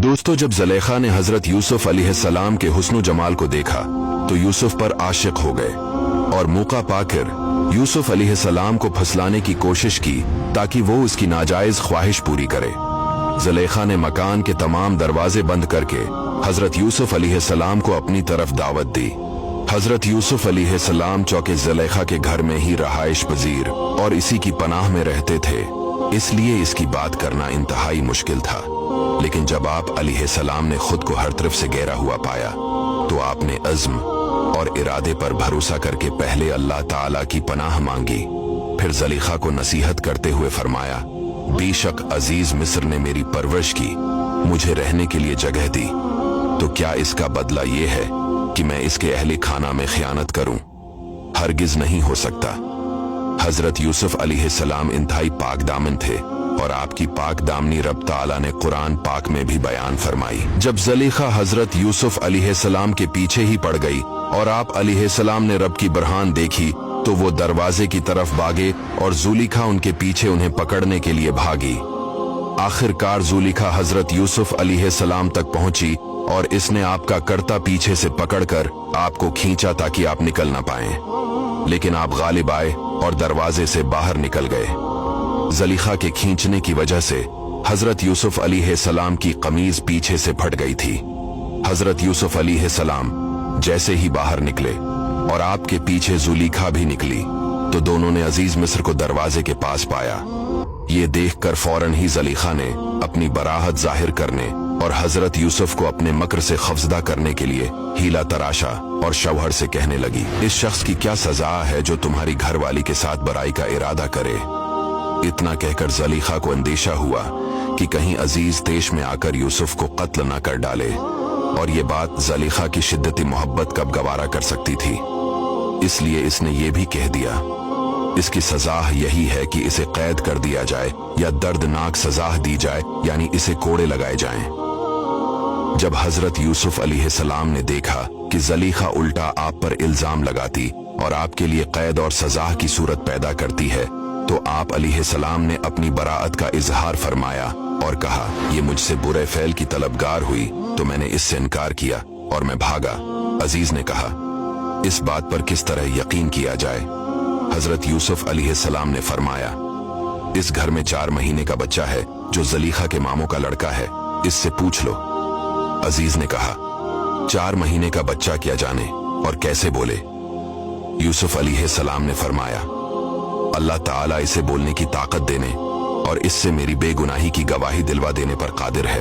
दोस्तों, जब ज़ुलेखा ने हजरत यूसुफ अलैहिस्सलाम के हुस्न जमाल को देखा तो यूसुफ पर आशिक हो गए और मौका पाकर यूसुफ अलैहिस्सलाम को फंसलाने की कोशिश की ताकि वो उसकी नाजायज ख्वाहिश पूरी करे। ज़ुलेखा ने मकान के तमाम दरवाजे बंद करके हजरत यूसुफ अलैहिस्सलाम को अपनी तरफ दावत दी। हजरत यूसुफ अलैहिस्सलाम चौके ज़ुलेखा के घर में ही रहाइश पजीर और इसी की पनाह में रहते थे, इसलिए इसकी बात करना इंतहाई मुश्किल था। लेकिन जब आप अलैहिस्सलाम ने खुद को हर तरफ से घेरा हुआ पाया तो आपने अज़्म और इरादे पर भरोसा करके पहले अल्लाह ताला की पनाह मांगी, फिर ज़ुलेखा को नसीहत करते हुए फरमाया, बेशक अजीज मिस्र ने मेरी परवरिश की, मुझे रहने के लिए जगह दी, तो क्या इसका बदला ये है कि मैं इसके अहले खाना में खियानत करूं? हरगिज नहीं हो सकता। हजरत यूसुफ अलैहिस्सलाम इंतहाई पाक दामन थे और आपकी पाक दामनी रब ताला ने कुरान पाक में भी बयान फरमाई। जब ज़ुलेखा हजरत यूसुफ अलैहिस्सलाम के पीछे ही पड़ गई और आप अलैहिस्सलाम ने रब की बरहान देखी तो वो दरवाजे की तरफ भागे और ज़ुलेखा उनके पीछे उन्हें पकड़ने के लिए भागी। आखिरकार ज़ुलेखा हजरत यूसुफ अलैहिस्सलाम तक पहुंची और इसने आपका करता पीछे से पकड़कर आपको खींचा ताकि आप निकल ना पाएं, लेकिन आप गालिब आए और दरवाजे से बाहर निकल गए। ज़ुलेखा के खींचने की वजह से हजरत यूसुफ अलैहिस्सलाम की कमीज पीछे से फट गई थी। हजरत यूसुफ अलैहिस्सलाम जैसे ही बाहर निकले और आपके पीछे ज़ुलेखा भी निकली तो दोनों ने अजीज मिस्र को दरवाजे के पास पाया। ये देखकर फौरन ही ज़ुलेखा ने अपनी बराहत जाहिर करने और हजरत यूसुफ को अपने मकर से खफजदा करने के लिए हीला तराशा और शौहर से कहने लगी, इस शख्स की क्या सजा है जो तुम्हारी घरवाली के साथ बुराई का इरादा करे। इतना कहकर ज़ुलेखा को अंदेशा हुआ कि कहीं अजीज देश में आकर यूसुफ को कत्ल न कर डाले, और ये बात ज़ुलेखा की शिद्दती मोहब्बत कब गवारा कर सकती थी, इसलिए इसने ये भी कह दिया, इसकी सजा यही है कि इसे कैद कर दिया जाए या दर्दनाक सजा दी जाए, यानी इसे कोड़े लगाए जाएं। जब हजरत यूसुफ अलैहिस्सलाम ने देखा कि ज़ुलेखा उल्टा आप पर इल्जाम लगाती और आपके लिए कैद और सजा की सूरत पैदा करती है, तो आप अलैहिस्सलाम ने अपनी बराअत का इजहार फरमाया और कहा, ये मुझसे बुरे फैल की तलबगार हुई तो मैंने इससे इनकार किया और मैं भागा। अजीज ने कहा, इस बात पर किस तरह यकीन किया जाए? हजरत यूसुफ अलैहिस्सलाम ने फरमाया, इस घर में 4 महीने का बच्चा है जो ज़ुलेखा के मामों का लड़का है, इससे पूछ लो। अजीज ने कहा, 4 महीने का बच्चा क्या जाने और कैसे बोले? यूसुफ अलैहिस्सलाम ने फरमाया, अल्लाह ताला इसे बोलने की ताकत देने और इससे मेरी बेगुनाही की गवाही दिलवा देने पर कादिर है।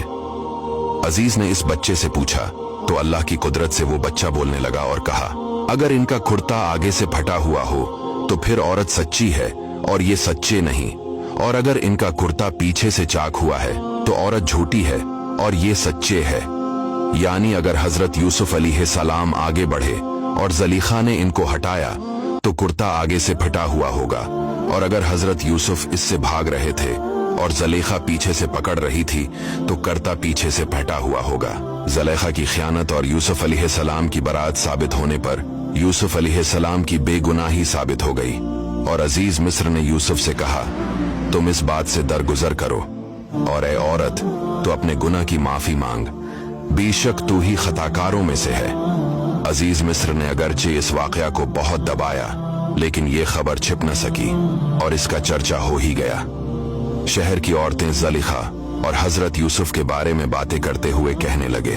अजीज ने इस बच्चे से पूछा तो अल्लाह की कुदरत से वो बच्चा बोलने लगा और कहा, अगर इनका कुर्ता आगे से फटा हुआ हो तो फिर औरत सच्ची है और ये सच्चे नहीं, और अगर इनका कुर्ता पीछे से चाक हुआ है तो औरत झूठी है और ये सच्चे है। यानी अगर हजरत यूसुफ अलैहिस्सलाम आगे बढ़े और ज़ुलेखा ने इनको हटाया तो कुर्ता आगे से फटा हुआ होगा, और अगर हजरत यूसुफ इससे भाग रहे थे और ज़ुलेखा पीछे से पकड़ रही थी तो करता पीछे से फटा हुआ होगा। ज़ुलेखा की खयानत और यूसुफ अलैहिस्सलाम की बरात साबित होने पर यूसुफ अलैहिस्सलाम की बेगुनाही साबित हो गई, और अजीज मिस्र ने यूसुफ से कहा, तुम इस बात से दरगुजर करो और ए औरत, तो अपने गुनाह की माफी मांग, बेशक तू ही खताकारों में से है। अजीज मिस्र ने अगरचे इस वाकया को बहुत दबाया, लेकिन ये खबर छिप न सकी और इसका चर्चा हो ही गया। शहर की औरतें ज़ुलेखा और हजरत यूसुफ के बारे में बातें करते हुए कहने लगे,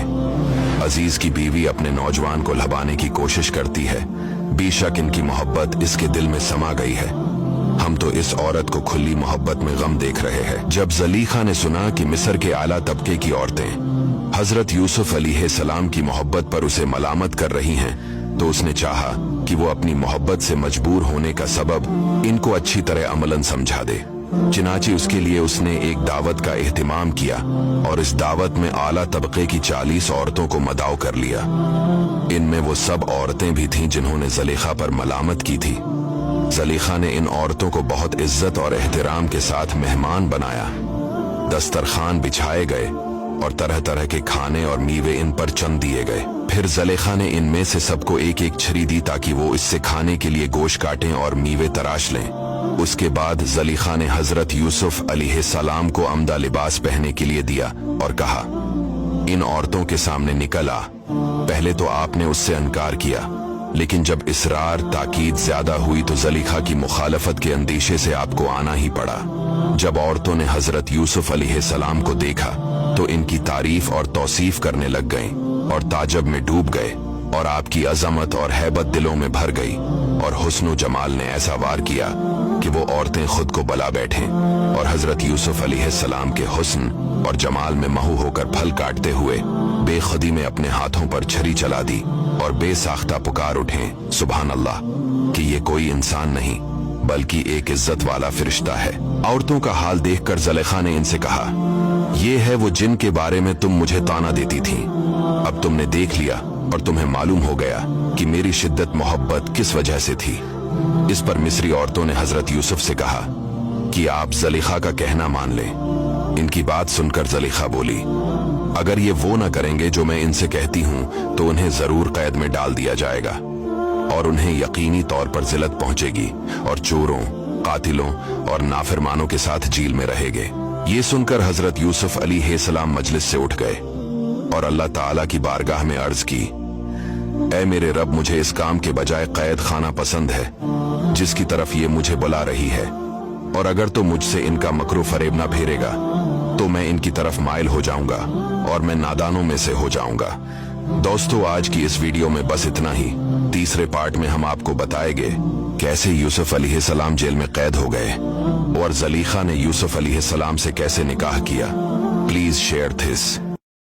अजीज की बीवी अपने नौजवान को लभाने की कोशिश करती है, बेशक इनकी मोहब्बत इसके दिल में समा गई है, हम तो इस औरत को खुली मोहब्बत में गम देख रहे हैं। जब ज़ुलेखा ने सुना कि मिस्र के आला तबके की औरतें हजरत यूसुफ अलैहिस्सलाम की मोहब्बत पर उसे मलामत कर रही हैं, तो उसने चाहा कि वो अपनी मोहब्बत से मजबूर होने का सबब इनको अच्छी तरह अमलन समझा दे। चिनाचे उसके लिए उसने एक दावत का एहतिमाम किया और इस दावत में आला तबके की 40 औरतों को मदाऊ कर लिया। इनमें वो सब औरतें भी थीं जिन्होंने ज़ुलेखा पर मलामत की थी। ज़ुलेखा ने इन औरतों को बहुत इज्जत और एहतराम के साथ मेहमान बनाया। दस्तरखान बिछाए गए और तरह तरह के खाने और मीवे इन पर चंद दिए गए। फिर ज़ुलेखा ने इनमें से सबको एक एक छरी दी ताकि वो इससे खाने के लिए गोश्त काटें और मीवे तराश लें। उसके बाद ज़ुलेखा ने हजरत यूसुफ अलैहिस्सलाम को अमदा लिबास पहनने के लिए दिया और कहा, इन औरतों के सामने निकल आ। पहले तो आपने उससे इनकार किया, लेकिन जब इसरार ताकीद ज्यादा हुई तो जलीखा की मुखालफत के अंदेशे से आपको आना ही पड़ा। जब औरतों ने हजरत यूसुफ अलैहिस्सलाम को देखा तो इनकी तारीफ और तौसीफ करने लग गए और ताजब में डूब गए, और आपकी अजमत और हैबत दिलों में भर गई, और हुस्न जमाल ने ऐसा वार किया कि वो औरतें खुद को बला बैठें, और हजरत यूसुफ अलैहिस्सलाम के हुस्न और जमाल में महू होकर फल काटते हुए बेखुदी में अपने हाथों पर छरी चला दी और बेसाख्ता पुकार उठें, सुभान अल्लाह, कि ये कोई इंसान नहीं बल्कि एक इज्जत वाला फरिश्ता है। औरतों का हाल देखकर ज़ुलेखा ने इनसे कहा, ये है वो जिन के बारे में तुम मुझे ताना देती थी। अब तुमने देख लिया और तुम्हें मालूम हो गया कि मेरी शिद्दत मोहब्बत किस वजह से थी। इस पर मिस्री औरतों ने हजरत यूसुफ से कहा कि आप ज़ुलेखा का कहना मान लें। इनकी बात सुनकर ज़ुलेखा बोली, अगर ये वो न करेंगे जो मैं इनसे कहती हूँ तो उन्हें जरूर कैद में डाल दिया जाएगा और उन्हें यकीनी तौर पर जिल्लत पहुंचेगी और चोरों, कातिलों और नाफरमानों के साथ जेल में रहेंगे। ये सुनकर हजरत यूसुफ अलैहिस्सलाम मजलिस से उठ गए और अल्लाह ताला की बारगाह में अर्ज की, ऐ मेरे रब, मुझे इस काम के बजाय कैद खाना पसंद है जिसकी तरफ ये मुझे बुला रही है, और अगर तो मुझसे इनका मकरू फरेब ना फेरेगा तो मैं इनकी तरफ माइल हो जाऊंगा और मैं नादानों में से हो जाऊंगा। दोस्तों, आज की इस वीडियो में बस इतना ही। तीसरे पार्ट में हम आपको बताएंगे कैसे यूसुफ अलैहिस्सलाम जेल में कैद हो गए और ज़ुलेखा ने यूसुफ अलैहिस्सलाम से कैसे निकाह किया। Please share this.